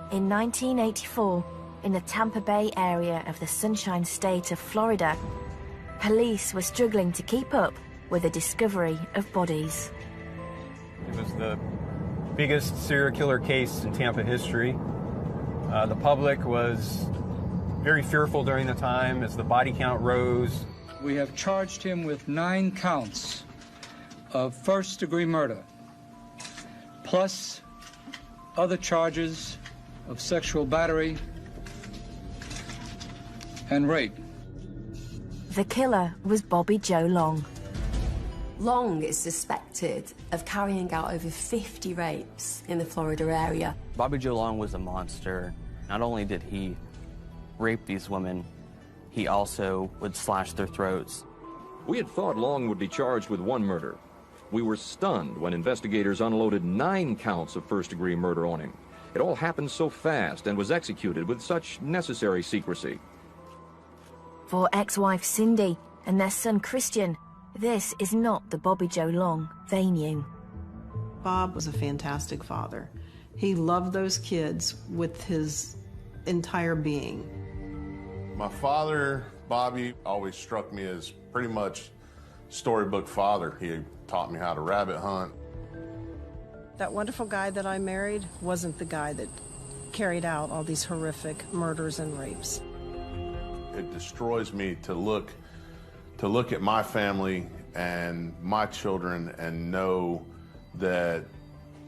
In 1984, in the Tampa Bay area of the Sunshine State of Florida, police were struggling to keep up with the discovery of bodies. It was the biggest serial killer case in Tampa history. The public was very fearful during the time as the body count rose. We have charged him with 9 counts of first-degree murder, plus other charges of sexual battery and rape. The killer was Bobby Joe Long. Long is suspected of carrying out over 50 rapes in the Florida area. Bobby Joe Long was a monster. Not only did he rape these women, he also would slash their throats. We had thought Long would be charged with 1 murder. We were stunned when investigators unloaded 9 counts of first-degree murder on him. It all happened so fast and was executed with such necessary secrecy. For ex-wife Cindy and their son Christian, this is not the Bobby Joe Long they knew. Bob was a fantastic father. He loved those kids with his entire being. My father, Bobby, always struck me as pretty much storybook father. He taught me how to rabbit hunt. That wonderful guy that I married wasn't the guy that carried out all these horrific murders and rapes. It destroys me to look at my family and my children and know that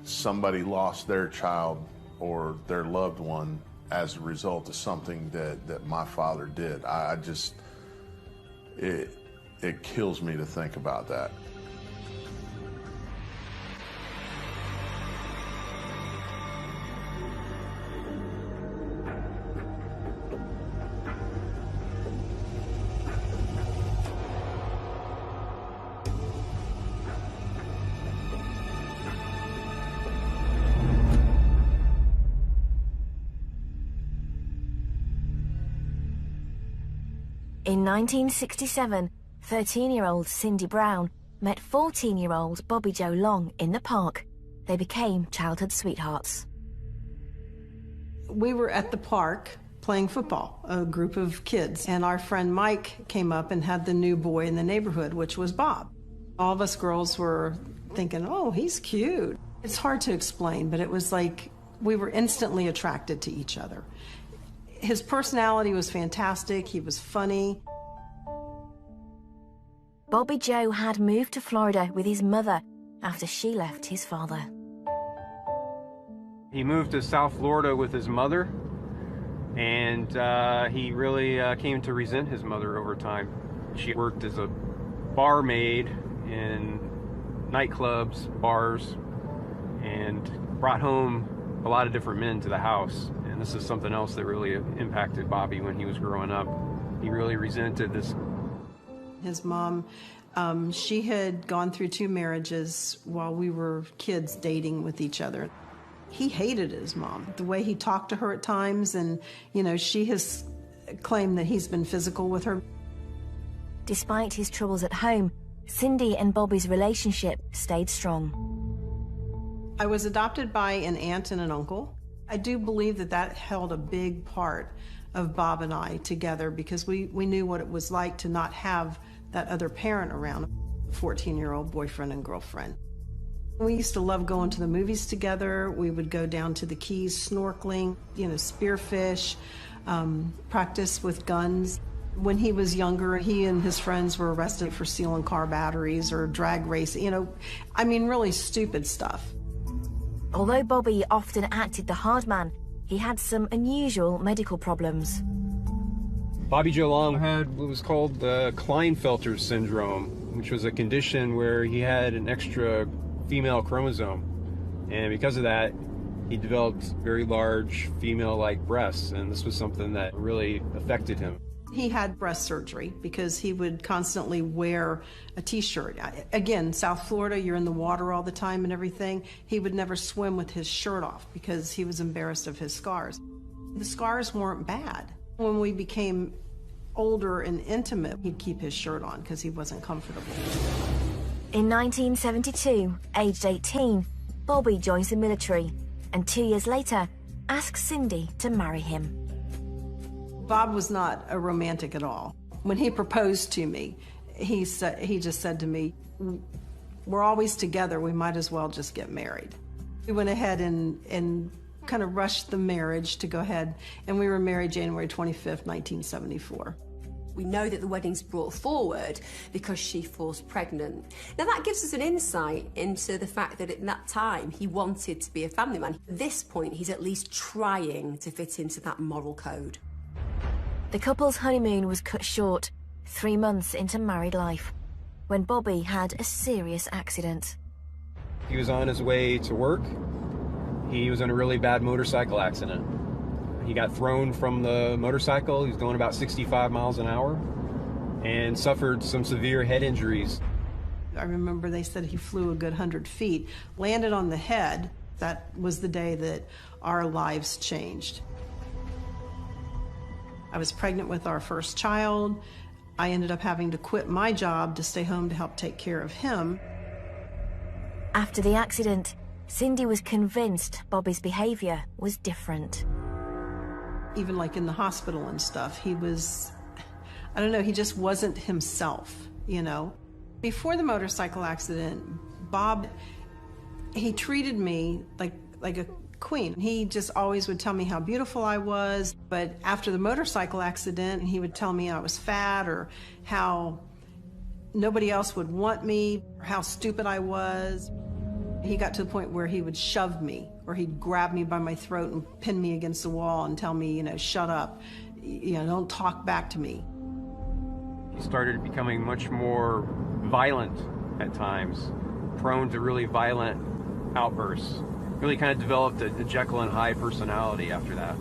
somebody lost their child or their loved one as a result of something that my father did. It kills me to think about that. In 1967, 13-year-old Cindy Brown met 14-year-old Bobby Joe Long in the park. They became childhood sweethearts. We were at the park playing football, a group of kids, and our friend Mike came up and had the new boy in the neighborhood, which was Bob. All of us girls were thinking, oh, he's cute. It's hard to explain, but it was like we were instantly attracted to each other. His personality was fantastic. He was funny. Bobby Joe had moved to Florida with his mother after she left his father. He moved to South Florida with his mother, and he really came to resent his mother over time. She worked as a barmaid in nightclubs, bars, and brought home a lot of different men to the house. And this is something else that really impacted Bobby when he was growing up. He really resented this. His mom, she had gone through 2 marriages while we were kids dating with each other. He hated his mom, the way he talked to her at times, and, you know, she has claimed that he's been physical with her. Despite his troubles at home, Cindy and Bobby's relationship stayed strong. I was adopted by an aunt and an uncle. I do believe that that held a big part of Bob and I together because we knew what it was like to not have that other parent around, a 14-year-old boyfriend and girlfriend. We used to love going to the movies together. We would go down to the Keys snorkeling, you know, spearfish, practice with guns. When he was younger, he and his friends were arrested for stealing car batteries or drag racing, you know, I mean, really stupid stuff. Although Bobby often acted the hard man, he had some unusual medical problems. Bobby Joe Long had what was called the Klinefelter syndrome, which was a condition where he had an extra female chromosome. And because of that, he developed very large female-like breasts, and this was something that really affected him. He had breast surgery because he would constantly wear a t-shirt. Again, South Florida, you're in the water all the time and everything. He would never swim with his shirt off because he was embarrassed of his scars. The scars weren't bad. When we became older and intimate, he'd keep his shirt on because he wasn't comfortable. In 1972, aged 18, Bobby joins the military, and 2 years later, asks Cindy to marry him. Bob was not a romantic at all. When he proposed to me, he just said to me, "We're always together, we might as well just get married." We went ahead and kind of rushed the marriage to go ahead, and we were married January 25th, 1974. We know that the wedding's brought forward because she falls pregnant. Now that gives us an insight into the fact that at that time he wanted to be a family man. At this point, he's at least trying to fit into that moral code. The couple's honeymoon was cut short 3 months into married life, when Bobby had a serious accident. He was on his way to work. He was in a really bad motorcycle accident. He got thrown from the motorcycle. He was going about 65 miles an hour and suffered some severe head injuries. I remember they said he flew a good 100 feet, landed on the head. That was the day that our lives changed. I was pregnant with our first child. I ended up having to quit my job to stay home to help take care of him. After the accident, Cindy was convinced Bobby's behavior was different. Even like in the hospital and stuff, he was, I don't know, he just wasn't himself, you know. Before the motorcycle accident, Bob, he treated me like a queen. He just always would tell me how beautiful I was, but after the motorcycle accident, he would tell me I was fat or how nobody else would want me or how stupid I was. He got to the point where he would shove me, or he'd grab me by my throat and pin me against the wall and tell me, you know, shut up, you know, don't talk back to me. He started becoming much more violent at times, prone to really violent outbursts. Really kind of developed a Jekyll and Hyde personality after that.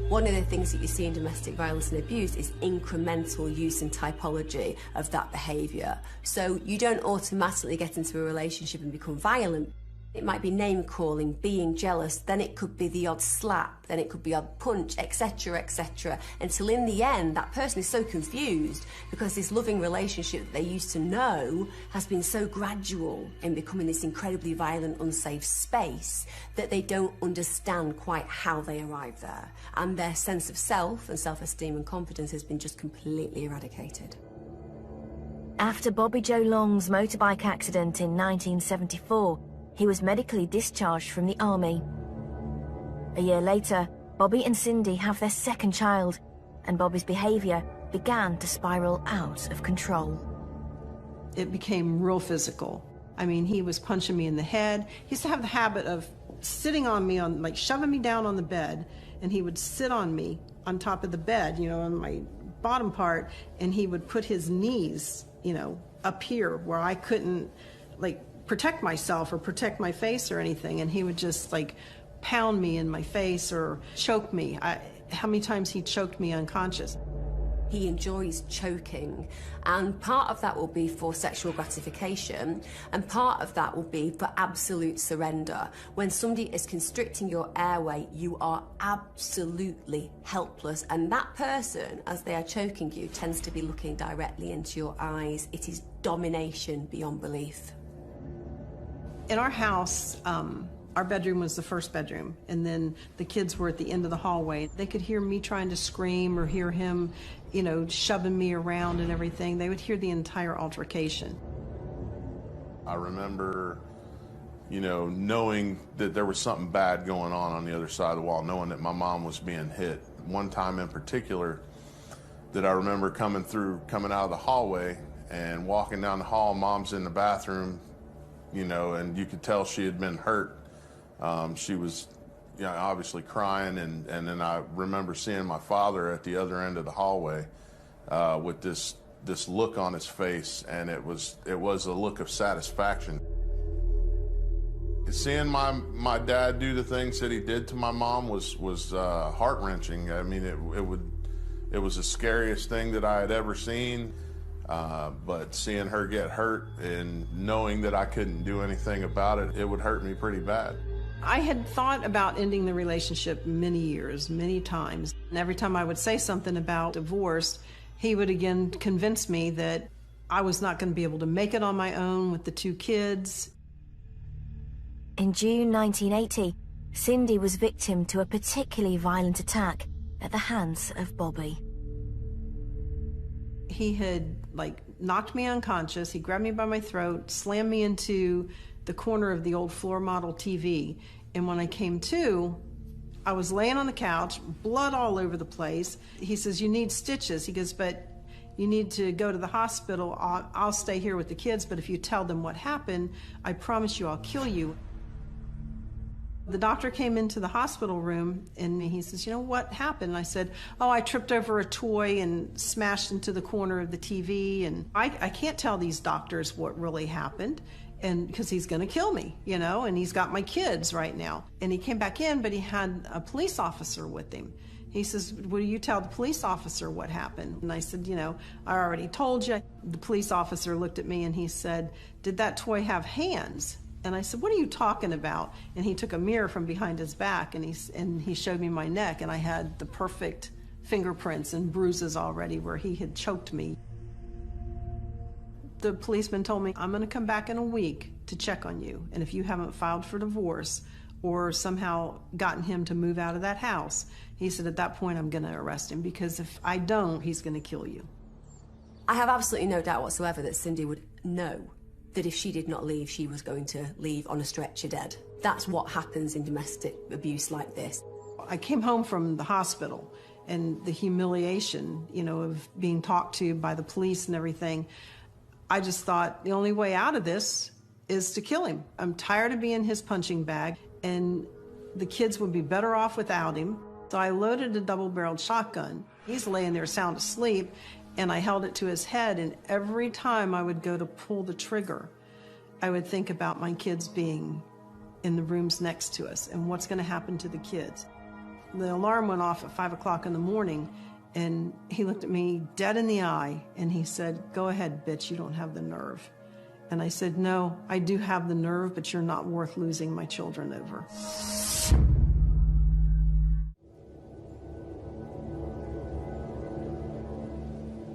One of the things that you see in domestic violence and abuse is incremental use and typology of that behaviour. So you don't automatically get into a relationship and become violent. It might be name-calling, being jealous, then it could be the odd slap, then it could be odd punch, etc., etc., until in the end that person is so confused because this loving relationship that they used to know has been so gradual in becoming this incredibly violent, unsafe space that they don't understand quite how they arrived there. And their sense of self and self-esteem and confidence has been just completely eradicated. After Bobby Joe Long's motorbike accident in 1974, he was medically discharged from the army. A year later, Bobby and Cindy have their second child, and Bobby's behavior began to spiral out of control. It became real physical. I mean, he was punching me in the head. He used to have the habit of sitting on me, like shoving me down on the bed, and he would sit on me on top of the bed, you know, on my bottom part, and he would put his knees, you know, up here where I couldn't, like, protect myself or protect my face or anything, and he would just like pound me in my face or choke me. How many times he choked me unconscious. He enjoys choking, and part of that will be for sexual gratification, and part of that will be for absolute surrender. When somebody is constricting your airway, you are absolutely helpless, and that person, as they are choking you, tends to be looking directly into your eyes. It is domination beyond belief. In our house, our bedroom was the first bedroom, and then the kids were at the end of the hallway. They could hear me trying to scream or hear him, you know, shoving me around and everything. They would hear the entire altercation. I remember, you know, knowing that there was something bad going on the other side of the wall, knowing that my mom was being hit. One time in particular that I remember coming out of the hallway and walking down the hall, Mom's in the bathroom, you know, and you could tell she had been hurt. She was, you know, obviously crying, and then I remember seeing my father at the other end of the hallway with this look on his face, and it was a look of satisfaction. Seeing my dad do the things that he did to my mom was heart-wrenching. I mean, it was the scariest thing that I had ever seen. But seeing her get hurt and knowing that I couldn't do anything about it, it would hurt me pretty bad. I had thought about ending the relationship many years, many times. And every time I would say something about divorce, he would again convince me that I was not going to be able to make it on my own with the 2 kids. In June 1980, Cindy was victim to a particularly violent attack at the hands of Bobby. He had, knocked me unconscious. He grabbed me by my throat, slammed me into the corner of the old floor model TV. And when I came to, I was laying on the couch, blood all over the place. He says, "You need stitches." He goes, "But you need to go to the hospital. I'll stay here with the kids, but if you tell them what happened, I promise you I'll kill you." The doctor came into the hospital room and he says, "You know, what happened?" And I said, "Oh, I tripped over a toy and smashed into the corner of the TV. And I can't tell these doctors what really happened, and because he's going to kill me, you know, and he's got my kids right now." And he came back in, but he had a police officer with him. He says, "Will you tell the police officer what happened?" And I said, "You know, I already told you." The police officer looked at me and he said, "Did that toy have hands?" And I said, "What are you talking about?" And he took a mirror from behind his back and he showed me my neck, and I had the perfect fingerprints and bruises already where he had choked me. The policeman told me, "I'm going to come back in a week to check on you, and if you haven't filed for divorce or somehow gotten him to move out of that house," he said, "at that point I'm going to arrest him, because if I don't, he's going to kill you." I have absolutely no doubt whatsoever that Cindy would know that if she did not leave, she was going to leave on a stretcher dead. That's what happens in domestic abuse like this. I came home from the hospital, and the humiliation, you know, of being talked to by the police and everything, I just thought the only way out of this is to kill him. I'm tired of being his punching bag, and the kids would be better off without him. So I loaded a double-barreled shotgun. He's laying there sound asleep, and I held it to his head, and every time I would go to pull the trigger, I would think about my kids being in the rooms next to us and what's going to happen to the kids. The alarm went off at 5 o'clock in the morning, and he looked at me dead in the eye, and he said, "Go ahead, bitch, you don't have the nerve." And I said, "No, I do have the nerve, but you're not worth losing my children over."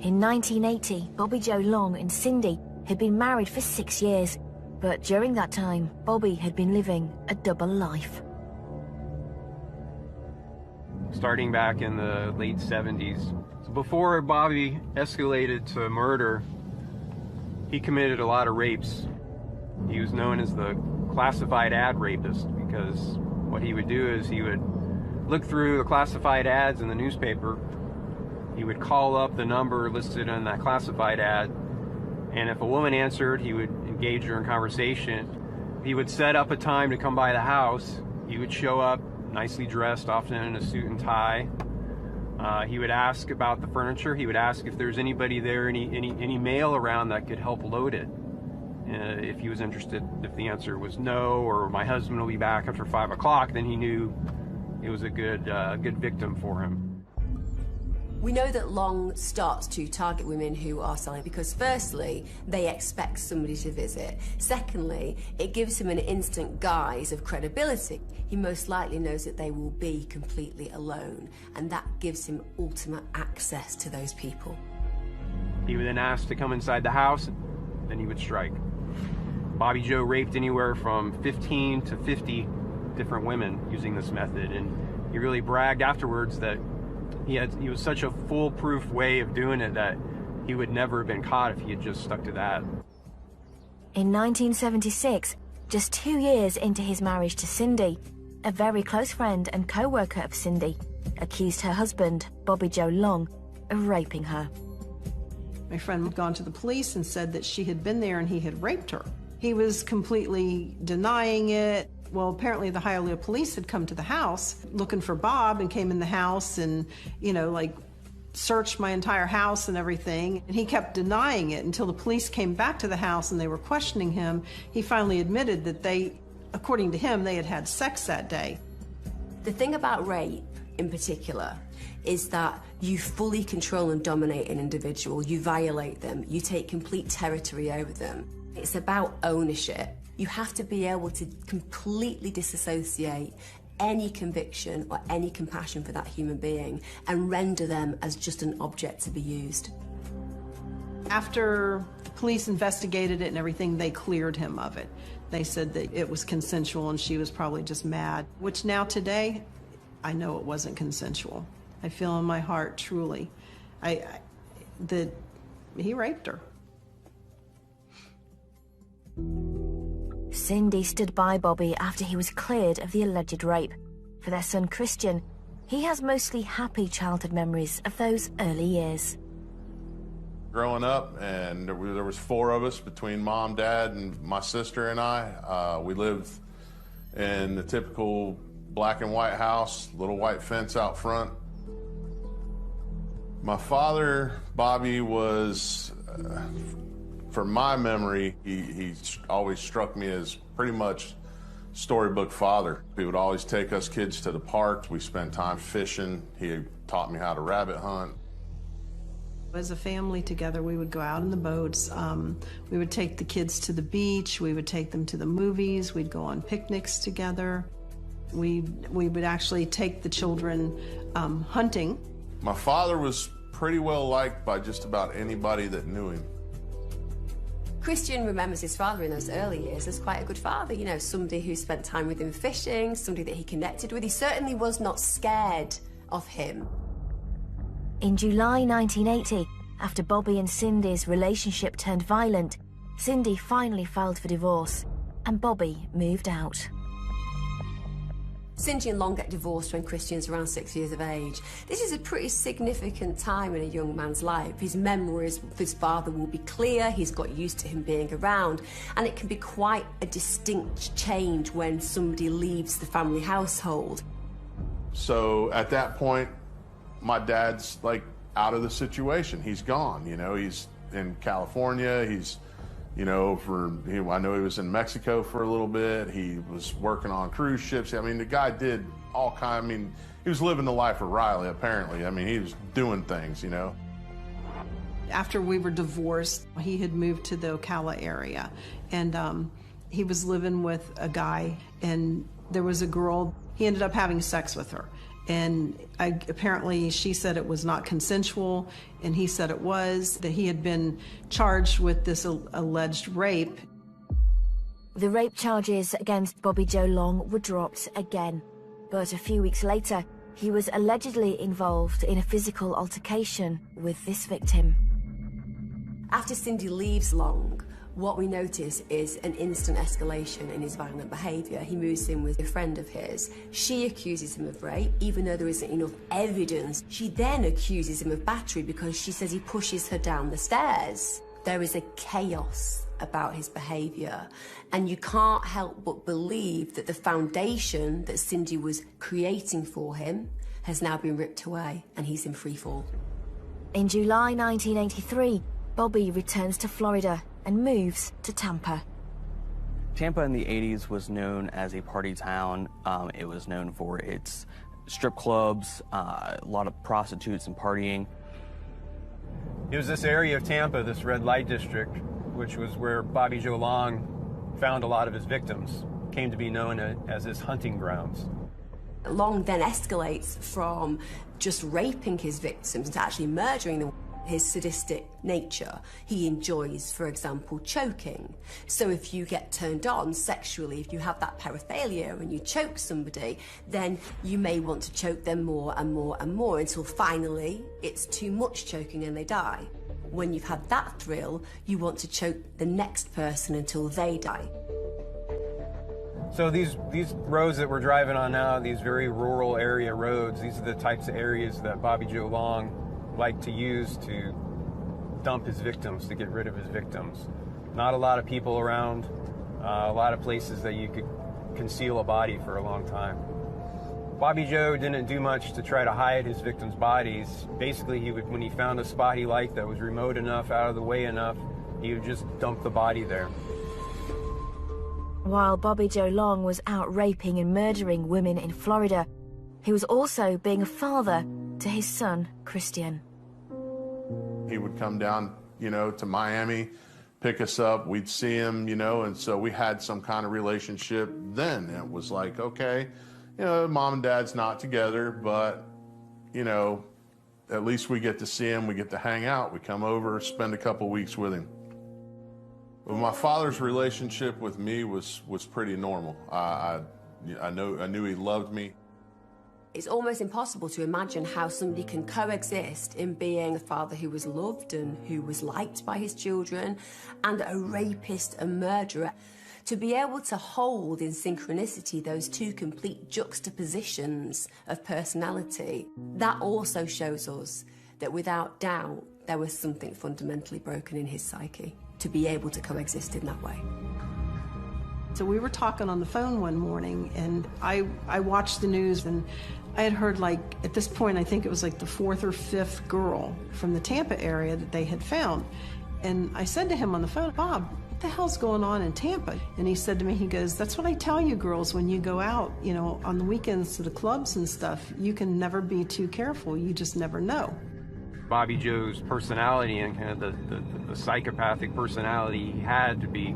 In 1980, Bobby Joe Long and Cindy had been married for 6 years, but during that time, Bobby had been living a double life. Starting back in the late 70s. So before Bobby escalated to murder, he committed a lot of rapes. He was known as the classified ad rapist, because what he would do is he would look through the classified ads in the newspaper. He would call up the number listed in that classified ad, and if a woman answered, he would engage her in conversation. He would set up a time to come by the house. He would show up nicely dressed, often in a suit and tie. He would ask about the furniture. He would ask if there's anybody there, any mail around that could help load it. If he was interested, if the answer was no, or "my husband will be back after 5 o'clock, then he knew it was a good victim for him. We know that Long starts to target women who are selling because, firstly, they expect somebody to visit. Secondly, it gives him an instant guise of credibility. He most likely knows that they will be completely alone, and that gives him ultimate access to those people. He would then ask to come inside the house, then he would strike. Bobby Joe raped anywhere from 15 to 50 different women using this method, and he really bragged afterwards that he was such a foolproof way of doing it that he would never have been caught if he had just stuck to that. In 1976, just 2 years into his marriage to Cindy, a very close friend and co-worker of Cindy accused her husband, Bobby Joe Long, of raping her. My friend had gone to the police and said that she had been there and he had raped her. He was completely denying it. Well, apparently the Hialeah police had come to the house looking for Bob and came in the house and, searched my entire house and everything. And he kept denying it until the police came back to the house and they were questioning him. He finally admitted that according to him, they had had sex that day. The thing about rape in particular is that you fully control and dominate an individual. You violate them. You take complete territory over them. It's about ownership. You have to be able to completely disassociate any conviction or any compassion for that human being and render them as just an object to be used. After the police investigated it and everything, they cleared him of it. They said that it was consensual and she was probably just mad, which now today, I know it wasn't consensual. I feel in my heart, truly, that he raped her. Cindy stood by Bobby after he was cleared of the alleged rape. For their son Christian, he has mostly happy childhood memories of those early years. Growing up, and there was 4 of us between mom, dad, and my sister and I. We lived in the typical black and white house, little white fence out front. My father, Bobby, was, from my memory, he always struck me as pretty much storybook father. He would always take us kids to the park. We spent time fishing. He taught me how to rabbit hunt. As a family together, we would go out in the boats. We would take the kids to the beach. We would take them to the movies. We'd go on picnics together. We would actually take the children hunting. My father was pretty well liked by just about anybody that knew him. Christian remembers his father in those early years as quite a good father, you know, somebody who spent time with him fishing, somebody that he connected with. He certainly was not scared of him. In July 1980, after Bobby and Cindy's relationship turned violent, Cindy finally filed for divorce, and Bobby moved out. Cindy and Long get divorced when Christian's around 6 years of age. This is a pretty significant time in a young man's life. His memories of his father will be clear, he's got used to him being around, and it can be quite a distinct change when somebody leaves the family household. So at that point, my dad's like out of the situation. He's gone, you know, he's in California, he's, you know, I know he was in Mexico for a little bit. He was working on cruise ships. I mean, the guy did all kinds. I mean, he was living the life of Riley, apparently. I mean, he was doing things, you know. After we were divorced, he had moved to the Ocala area, and he was living with a guy, and there was a girl. He ended up having sex with her. And apparently she said it was not consensual, and he said it was, that he had been charged with this alleged rape. The rape charges against Bobby Joe Long were dropped again. But a few weeks later, he was allegedly involved in a physical altercation with this victim. After Cindy leaves Long, what we notice is an instant escalation in his violent behaviour. He moves in with a friend of his. She accuses him of rape, even though there isn't enough evidence. She then accuses him of battery because she says he pushes her down the stairs. There is a chaos about his behaviour, and you can't help but believe that the foundation that Cindy was creating for him has now been ripped away, and he's in free fall. In July 1983, Bobby returns to Florida and moves to Tampa. Tampa in the 80s was known as a party town. It was known for its strip clubs, a lot of prostitutes and partying. It was this area of Tampa, this red light district, which was where Bobby Joe Long found a lot of his victims, came to be known as his hunting grounds. Long then escalates from just raping his victims to actually murdering them. His sadistic nature. He enjoys, for example, choking. So if you get turned on sexually, if you have that paraphilia and you choke somebody, then you may want to choke them more and more and more until finally it's too much choking and they die. When you've had that thrill, you want to choke the next person until they die. So these roads that we're driving on now, these very rural area roads, these are the types of areas that Bobby Joe Long liked to use to dump his victims, to get rid of his victims. Not a lot of people around, a lot of places that you could conceal a body for a long time. Bobby Joe didn't do much to try to hide his victims' bodies. Basically, he would, when he found a spot he liked that was remote enough, out of the way enough, he would just dump the body there. While Bobby Joe Long was out raping and murdering women in Florida, he was also being a father to his son, Christian. He would come down, you know, to Miami, pick us up, we'd see him, you know, and so we had some kind of relationship then. It was like, okay, you know, mom and dad's not together, but, you know, at least we get to see him, we get to hang out, we come over, spend a couple weeks with him. Well, my father's relationship with me was pretty normal. I knew he loved me. It's almost impossible to imagine how somebody can coexist in being a father who was loved and who was liked by his children, and a rapist and murderer. To be able to hold in synchronicity those two complete juxtapositions of personality, that also shows us that without doubt there was something fundamentally broken in his psyche to be able to coexist in that way. So we were talking on the phone one morning, and I watched the news, and I had heard, like, at this point, I think it was like the 4th or 5th girl from the Tampa area that they had found. And I said to him on the phone, "Bob, what the hell's going on in Tampa?" And he said to me, he goes, "That's what I tell you girls when you go out, you know, on the weekends to the clubs and stuff. You can never be too careful. You just never know." Bobby Joe's personality and kind of the psychopathic personality he had to be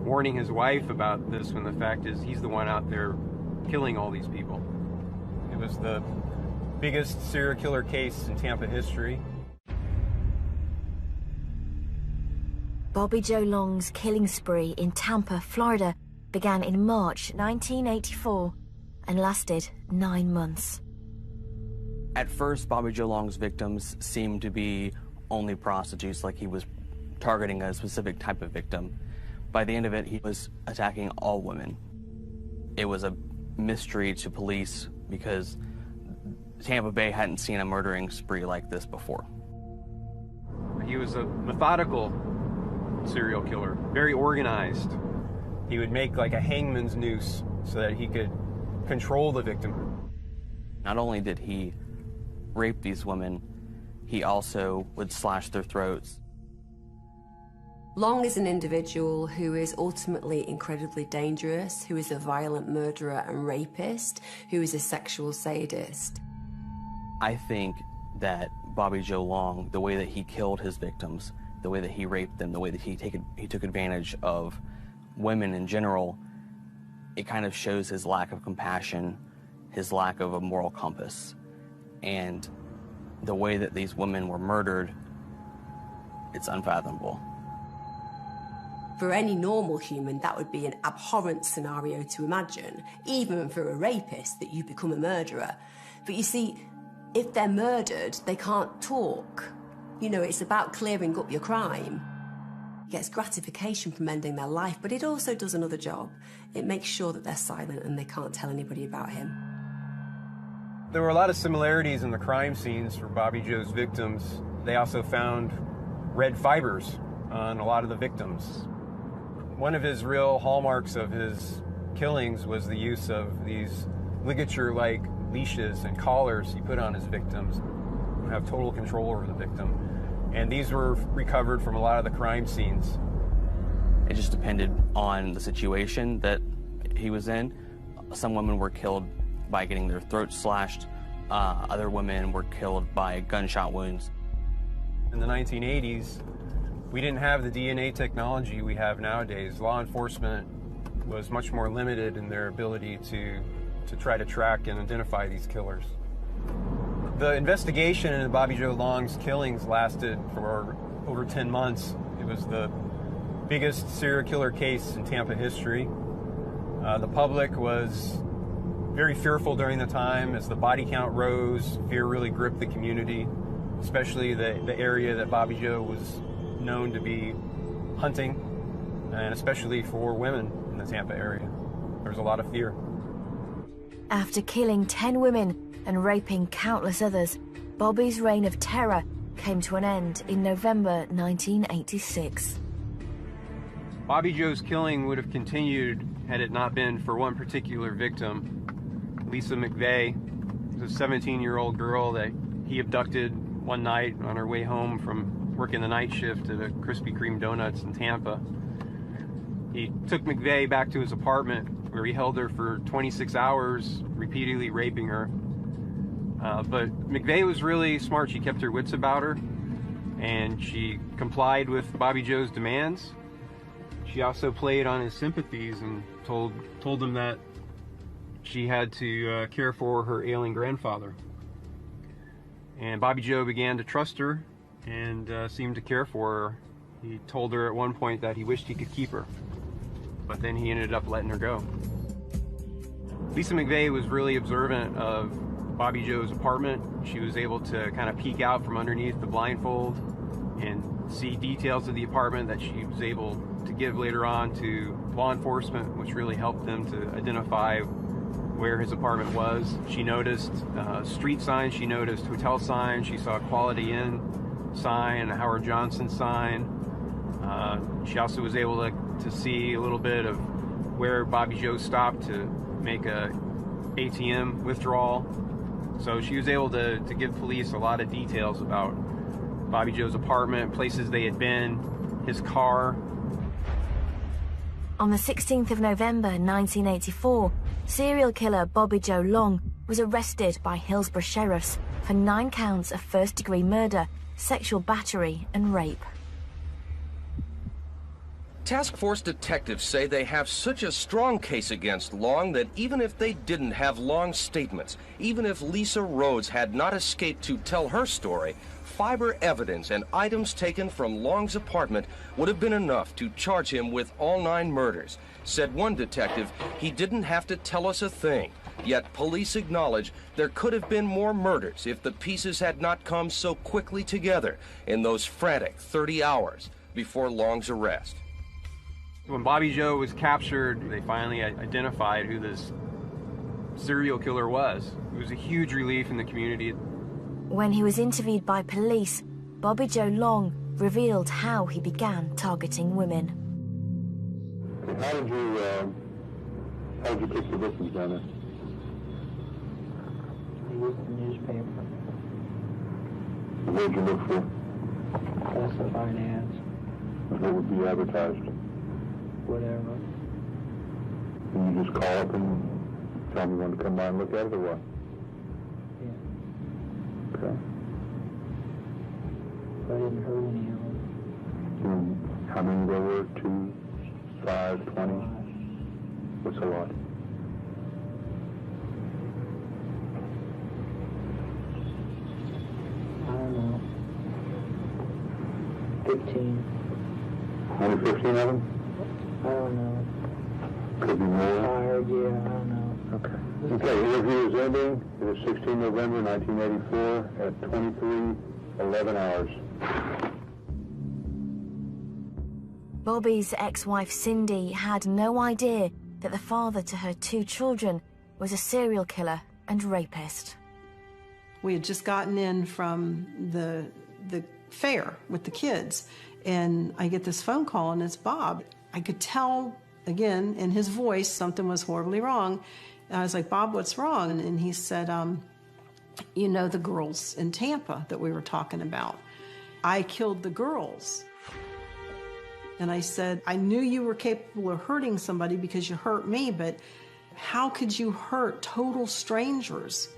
warning his wife about this, when the fact is he's the one out there killing all these people. It was the biggest serial killer case in Tampa history. Bobby Joe Long's killing spree in Tampa, Florida began in March 1984 and lasted 9 months. At first, Bobby Joe Long's victims seemed to be only prostitutes, like he was targeting a specific type of victim. By the end of it, he was attacking all women. It was a mystery to police because Tampa Bay hadn't seen a murdering spree like this before. He was a methodical serial killer, very organized. He would make like a hangman's noose so that he could control the victim. Not only did he rape these women, he also would slash their throats. Long is an individual who is ultimately incredibly dangerous, who is a violent murderer and rapist, who is a sexual sadist. I think that Bobby Joe Long, the way that he killed his victims, the way that he raped them, the way that he took advantage of women in general, it kind of shows his lack of compassion, his lack of a moral compass. And the way that these women were murdered, it's unfathomable. For any normal human, that would be an abhorrent scenario to imagine, even for a rapist, that you become a murderer. But you see, if they're murdered, they can't talk. You know, it's about clearing up your crime. It gets gratification from ending their life, but it also does another job. It makes sure that they're silent and they can't tell anybody about him. There were a lot of similarities in the crime scenes for Bobby Joe's victims. They also found red fibers on a lot of the victims. One of his real hallmarks of his killings was the use of these ligature-like leashes and collars he put on his victims to have total control over the victim. And these were recovered from a lot of the crime scenes. It just depended on the situation that he was in. Some women were killed by getting their throats slashed. Other women were killed by gunshot wounds. In the 1980s, we didn't have the DNA technology we have nowadays. Law enforcement was much more limited in their ability to try to track and identify these killers. The investigation into Bobby Joe Long's killings lasted for over 10 months. It was the biggest serial killer case in Tampa history. The public was very fearful during the time. As the body count rose, fear really gripped the community, especially the area that Bobby Joe was known to be hunting, and especially for women in the Tampa area. There was a lot of fear. After killing 10 women and raping countless others, Bobby's reign of terror came to an end in November 1986. Bobby Joe's killing would have continued had it not been for one particular victim, Lisa McVey. Was a 17-year-old girl that he abducted one night on her way home from working the night shift at a Krispy Kreme Donuts in Tampa. He took McVey back to his apartment where he held her for 26 hours, repeatedly raping her. But McVey was really smart. She kept her wits about her, and she complied with Bobby Joe's demands. She also played on his sympathies and told him that she had to care for her ailing grandfather. And Bobby Joe began to trust her and seemed to care for her He told her at one point that he wished he could keep her, but then he ended up letting her go. Lisa McVey was really observant of Bobby Joe's apartment. She was able to kind of peek out from underneath the blindfold and see details of the apartment that she was able to give later on to law enforcement, which really helped them to identify where his apartment was. She noticed street signs, she noticed hotel signs, she saw a Quality Inn sign, a Howard Johnson sign. She also was able to see a little bit of where Bobby Joe stopped to make a ATM withdrawal. So she was able to give police a lot of details about Bobby Joe's apartment, places they had been, his car. On the 16th of November 1984, serial killer Bobby Joe Long was arrested by Hillsborough sheriffs for 9 counts of first-degree murder, sexual battery, and rape. Task Force detectives say they have such a strong case against Long that even if they didn't have Long's statements, even if Lisa Rhodes had not escaped to tell her story, fiber evidence and items taken from Long's apartment would have been enough to charge him with all 9 murders. Said one detective, he didn't have to tell us a thing. Yet police acknowledge there could have been more murders if the pieces had not come so quickly together in those frantic 30 hours before Long's arrest. When Bobby Joe was captured, they finally identified who this serial killer was. It was a huge relief in the community. When he was interviewed by police, Bobby Joe Long revealed how he began targeting women. How did you pick the victims down there? I used the newspaper. What did you look for? Classified ads. What would be advertised? Whatever. And you just call up and tell me when to come by and look at it, or what? Yeah. Okay. I didn't hurt any of them. And how many there were? 2, 5, 20? What's a lot? I don't know. 15. Only 15 of them? I don't know. Could be more. Tired, yeah, I don't know. Okay. Okay, interview is ending. It is 16 November 1984 at 23:11 hours. Bobby's ex-wife Cindy had no idea that the father to her 2 children was a serial killer and rapist. We had just gotten in from the fair with the kids, and I get this phone call, and it's Bob. I could tell, again, in his voice, something was horribly wrong. And I was like, Bob, what's wrong? And he said, you know, the girls in Tampa that we were talking about. I killed the girls. And I said, I knew you were capable of hurting somebody because you hurt me, but how could you hurt total strangers?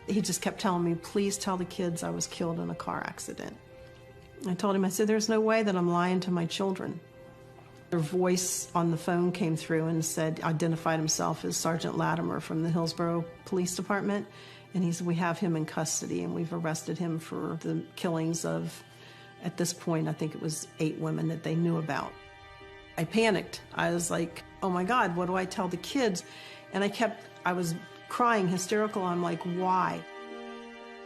He just kept telling me, please tell the kids I was killed in a car accident. I told him, I said, there's no way that I'm lying to my children. Their voice on the phone came through and identified himself as Sergeant Latimer from the Hillsborough Police Department. And he said, we have him in custody, and we've arrested him for the killings of, at this point, I think it was 8 women that they knew about. I panicked. I was like, oh my God, what do I tell the kids? And I was crying hysterical. I'm like, why?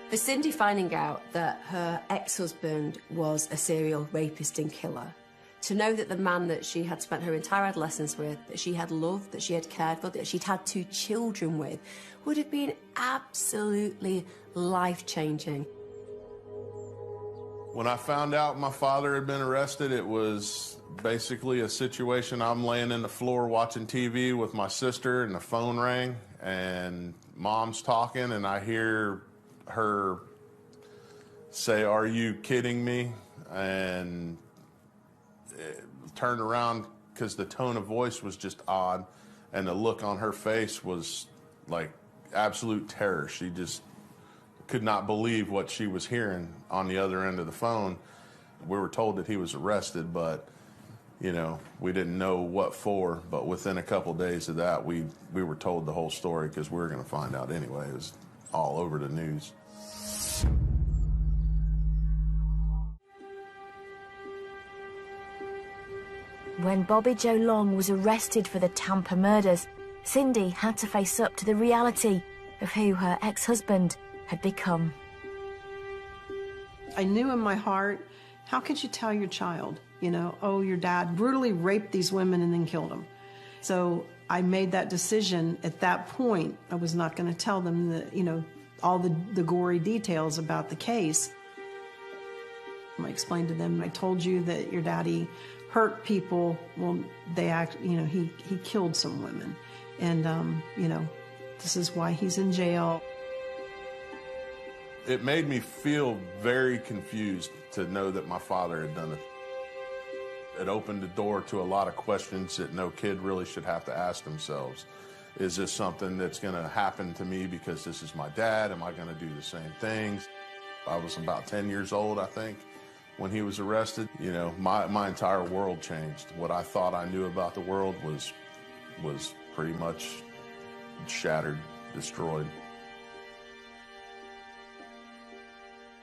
For Cindy finding out that her ex-husband was a serial rapist and killer, to know that the man that she had spent her entire adolescence with, that she had loved, that she had cared for, that she'd had 2 children with, would have been absolutely life-changing. When I found out my father had been arrested, it was basically a situation. I'm laying in the floor watching TV with my sister, and the phone rang, and Mom's talking, and I hear her say, "Are you kidding me?" And turned around because the tone of voice was just odd, and the look on her face was like absolute terror. She just could not believe what she was hearing on the other end of the phone. We were told that he was arrested, but you know, we didn't know what for. But within a couple days of that, we were told the whole story because we were going to find out anyway. It was all over the news. When Bobby Joe Long was arrested for the Tampa murders, Cindy had to face up to the reality of who her ex-husband had become. I knew in my heart, how could you tell your child, oh, your dad brutally raped these women and then killed them? So I made that decision at that point. I was not going to tell them all the gory details about the case. I explained to them, I told you that your daddy hurt people. Well, he killed some women. And, this is why he's in jail. It made me feel very confused to know that my father had done it. It opened the door to a lot of questions that no kid really should have to ask themselves. Is this something that's going to happen to me because this is my dad? Am I going to do the same things? I was about 10 years old, I think, when he was arrested. My entire world changed. What I thought I knew about the world was pretty much shattered, destroyed.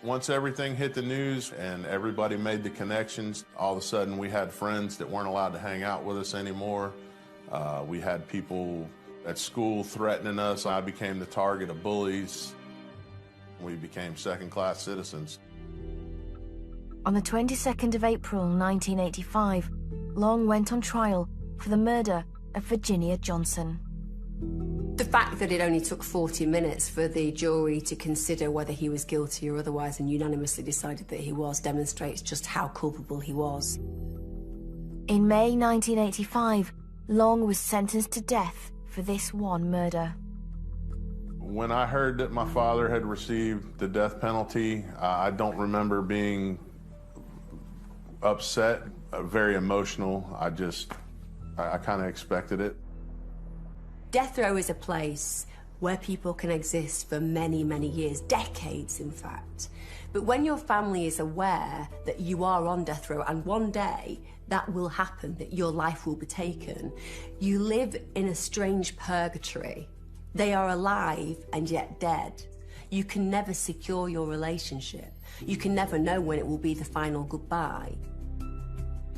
Once everything hit the news and everybody made the connections, all of a sudden we had friends that weren't allowed to hang out with us anymore. We had people at school threatening us. I became the target of bullies. We became second-class citizens. On the 22nd of April 1985, Long went on trial for the murder of Virginia Johnson. The fact that it only took 40 minutes for the jury to consider whether he was guilty or otherwise and unanimously decided that he was demonstrates just how culpable he was. In May 1985, Long was sentenced to death for this one murder. When I heard that my father had received the death penalty, I don't remember being upset, very emotional. I kind of expected it. Death row is a place where people can exist for many, many years, decades in fact. But when your family is aware that you are on death row and one day that will happen, that your life will be taken, you live in a strange purgatory. They are alive and yet dead. You can never secure your relationship. You can never know when it will be the final goodbye.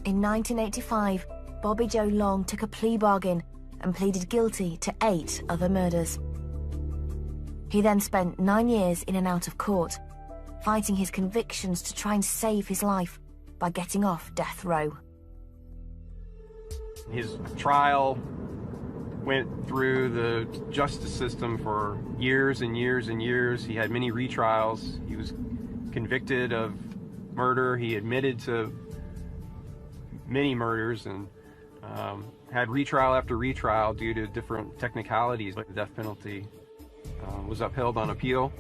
In 1985, Bobby Joe Long took a plea bargain and pleaded guilty to 8 other murders. He then spent 9 years in and out of court, fighting his convictions to try and save his life by getting off death row. His trial went through the justice system for years and years and years. He had many retrials. He was convicted of murder. He admitted to many murders and had retrial after retrial due to different technicalities, like the death penalty was upheld on appeal.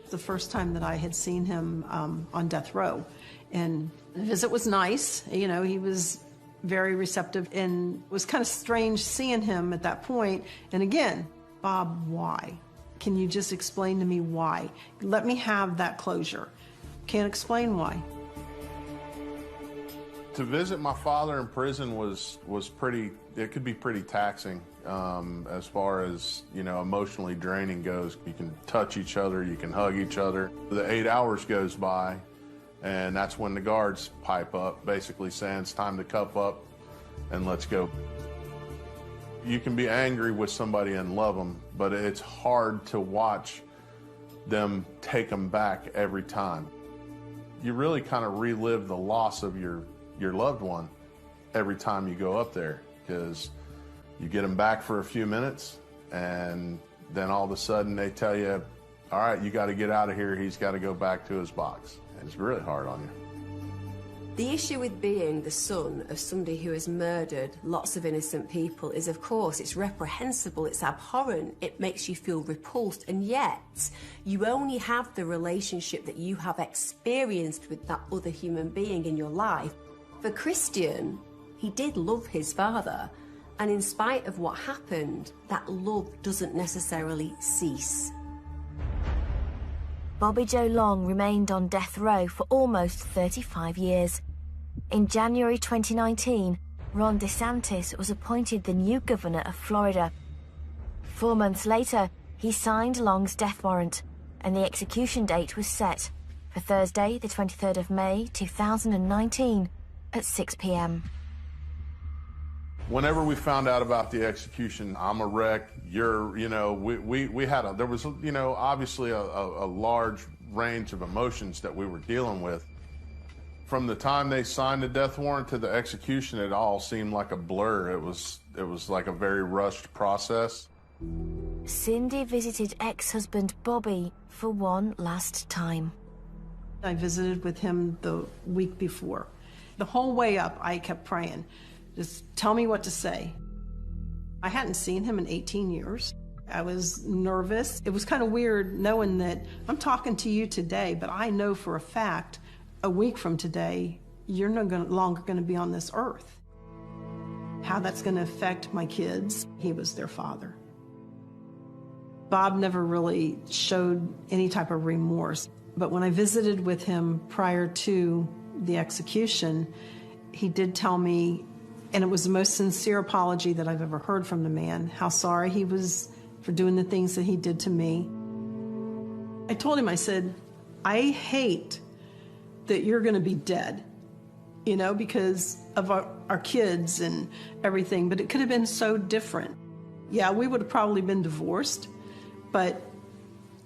The first time that I had seen him on death row, and the visit was nice. He was very receptive, and it was kind of strange seeing him at that point. And again, Bob, why? Can you just explain to me why? Let me have that closure. Can't explain why. To visit my father in prison was pretty, it could be pretty taxing as far as, emotionally draining goes. You can touch each other, you can hug each other. The 8 hours goes by, and that's when the guards pipe up, basically saying it's time to cup up and let's go. You can be angry with somebody and love them, but it's hard to watch them take them back every time. You really kind of relive the loss of your loved one every time you go up there, because you get them back for a few minutes and then all of a sudden they tell you, all right, you got to get out of here. He's got to go back to his box. And it's really hard on you. The issue with being the son of somebody who has murdered lots of innocent people is, of course, it's reprehensible, it's abhorrent, it makes you feel repulsed, and yet you only have the relationship that you have experienced with that other human being in your life. For Christian, he did love his father, and in spite of what happened, that love doesn't necessarily cease. Bobby Joe Long remained on death row for almost 35 years. In January 2019, Ron DeSantis was appointed the new governor of Florida. 4 months later, he signed Long's death warrant, and the execution date was set for Thursday, the 23rd of May, 2019, at 6 p.m. Whenever we found out about the execution, I'm a wreck. We had there was, obviously a large range of emotions that we were dealing with. From the time they signed the death warrant to the execution, it all seemed like a blur. It was like a very rushed process. Cindy visited ex-husband Bobby for one last time. I visited with him the week before. The whole way up, I kept praying, just tell me what to say. I hadn't seen him in 18 years. I was nervous. It was kind of weird knowing that I'm talking to you today, but I know for a fact a week from today, you're no longer going to be on this earth. How that's going to affect my kids, he was their father. Bob never really showed any type of remorse, but when I visited with him prior to the execution, he did tell me, and it was the most sincere apology that I've ever heard from the man, how sorry he was for doing the things that he did to me. I told him, I said, I hate that you're going to be dead, because of our kids and everything, but it could have been so different. Yeah, we would have probably been divorced, but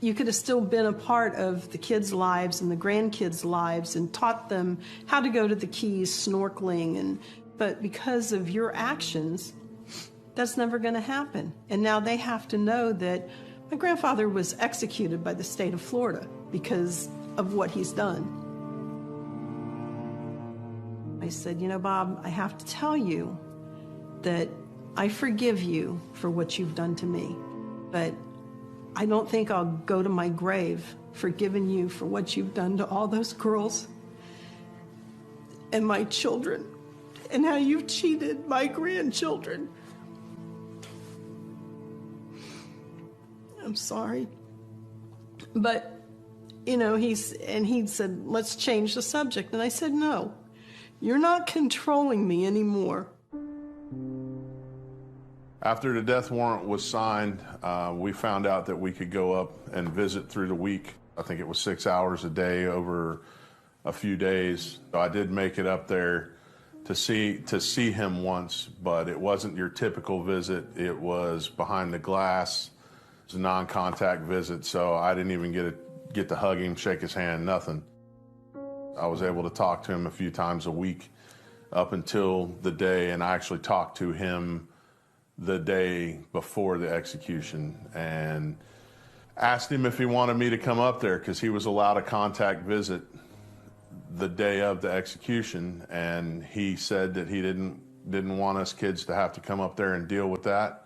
you could have still been a part of the kids' lives and the grandkids' lives and taught them how to go to the Keys snorkeling. But because of your actions, that's never going to happen. And now they have to know that my grandfather was executed by the state of Florida because of what he's done. I said, Bob, I have to tell you that I forgive you for what you've done to me, but I don't think I'll go to my grave forgiving you for what you've done to all those girls and my children and how you've cheated my grandchildren. I'm sorry. But, he said, let's change the subject. And I said, no, you're not controlling me anymore. After the death warrant was signed, we found out that we could go up and visit through the week. I think it was 6 hours a day over a few days. So I did make it up there to see him once, but it wasn't your typical visit. It was behind the glass. It was a non-contact visit, so I didn't even get to hug him, shake his hand, nothing. I was able to talk to him a few times a week up until the day, and I actually talked to him the day before the execution and asked him if he wanted me to come up there because he was allowed a contact visit the day of the execution, and he said that he didn't want us kids to have to come up there and deal with that,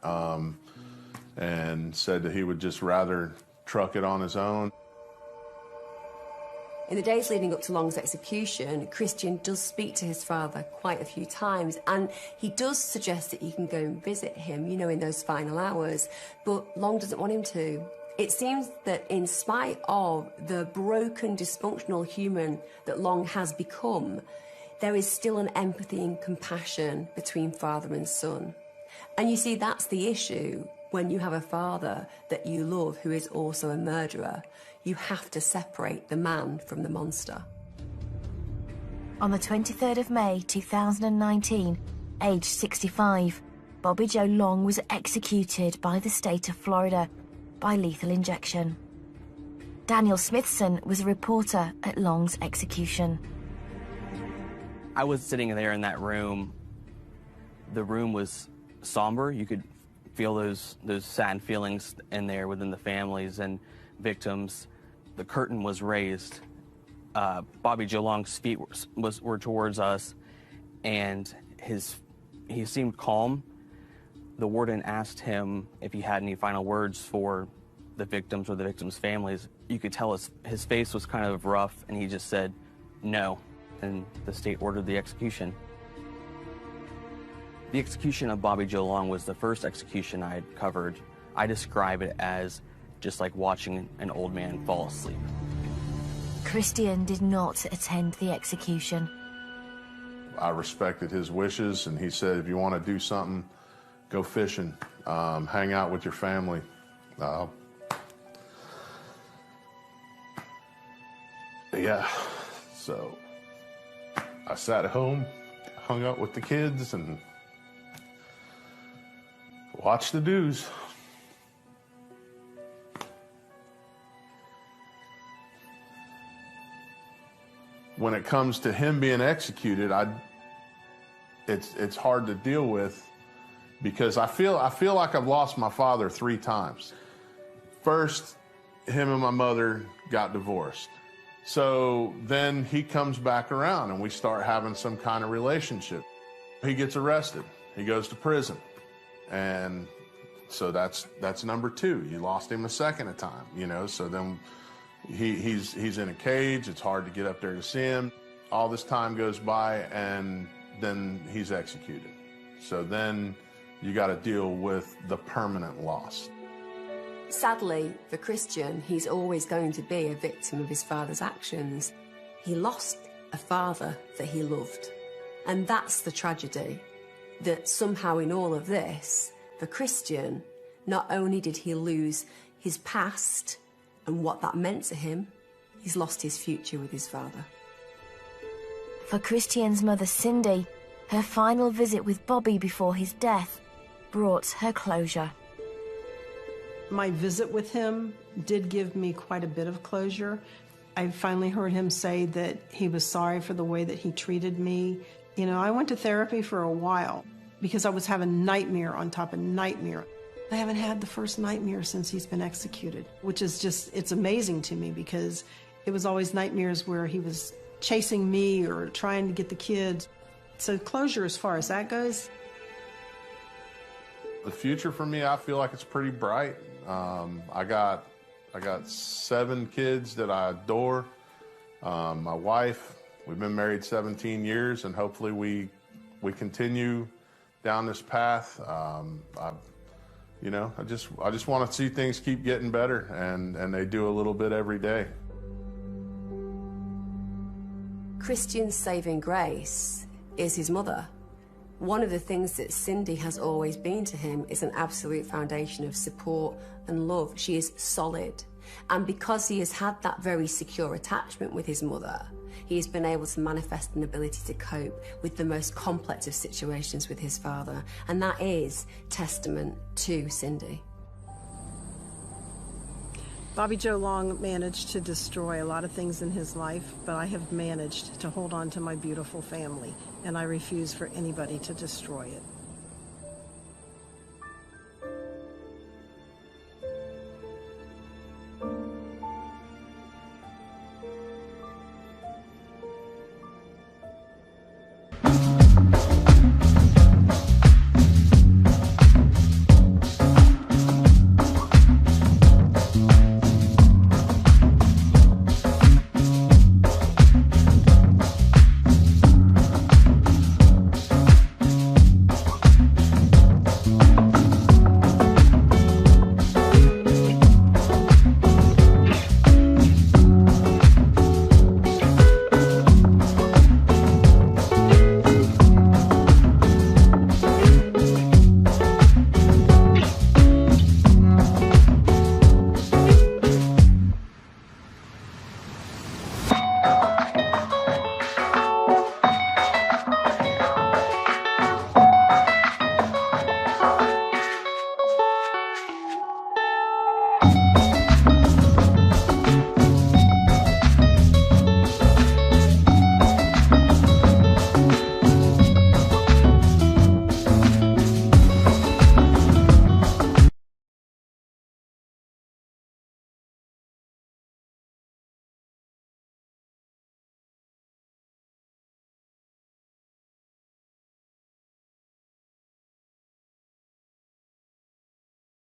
and said that he would just rather truck it on his own. In the days leading up to Long's execution, Christian does speak to his father quite a few times, and he does suggest that he can go and visit him, in those final hours, but Long doesn't want him to. It seems that in spite of the broken, dysfunctional human that Long has become, there is still an empathy and compassion between father and son. And you see, that's the issue when you have a father that you love who is also a murderer. You have to separate the man from the monster. On the 23rd of May 2019, aged 65, Bobby Joe Long was executed by the state of Florida by lethal injection. Daniel Smithson was a reporter at Long's execution. I was sitting there in that room. The room was somber. You could feel those sad feelings in there within the families and victims. The curtain was raised. Bobby Joe Long's feet were towards us, and he seemed calm. The warden asked him if he had any final words for the victims or the victims' families. You could tell his face was kind of rough, and he just said no, and the state ordered the execution. The execution of Bobby Joe Long was the first execution I had covered. I describe it as just like watching an old man fall asleep. Christian did not attend the execution. I respected his wishes, and he said, if you want to do something, go fishing, hang out with your family. Yeah, so I sat at home hung up with the kids and watched the news. When it comes to him being executed, it's hard to deal with because I feel like I've lost my father 3 times. First, him and my mother got divorced. So then he comes back around and we start having some kind of relationship. He gets arrested. He goes to prison. And so that's number 2. You lost him a second time, you know, so then he's in a cage. It's hard to get up there to see him. All this time goes by and then he's executed. So then you got to deal with the permanent loss. Sadly, for Christian, he's always going to be a victim of his father's actions. He lost a father that he loved. And that's the tragedy, that somehow in all of this, for Christian, not only did he lose his past and what that meant to him, he's lost his future with his father. For Christian's mother, Cindy, her final visit with Bobby before his death brought her closure. My visit with him did give me quite a bit of closure. I finally heard him say that he was sorry for the way that he treated me. You know, I went to therapy for a while because I was having nightmare on top of nightmare. I haven't had the first nightmare since he's been executed, which is just, it's amazing to me because it was always nightmares where he was chasing me or trying to get the kids. So closure as far as that goes. The future for me, I feel like it's pretty bright. I got 7 kids that I adore. My wife, we've been married 17 years, and hopefully we continue down this path. You know, I just want to see things keep getting better, and they do a little bit every day. Christian's saving grace is his mother. One of the things that Cindy has always been to him is an absolute foundation of support and love. She is solid. And because he has had that very secure attachment with his mother, he has been able to manifest an ability to cope with the most complex of situations with his father. And that is testament to Cindy. Bobby Joe Long managed to destroy a lot of things in his life, but I have managed to hold on to my beautiful family, and I refuse for anybody to destroy it.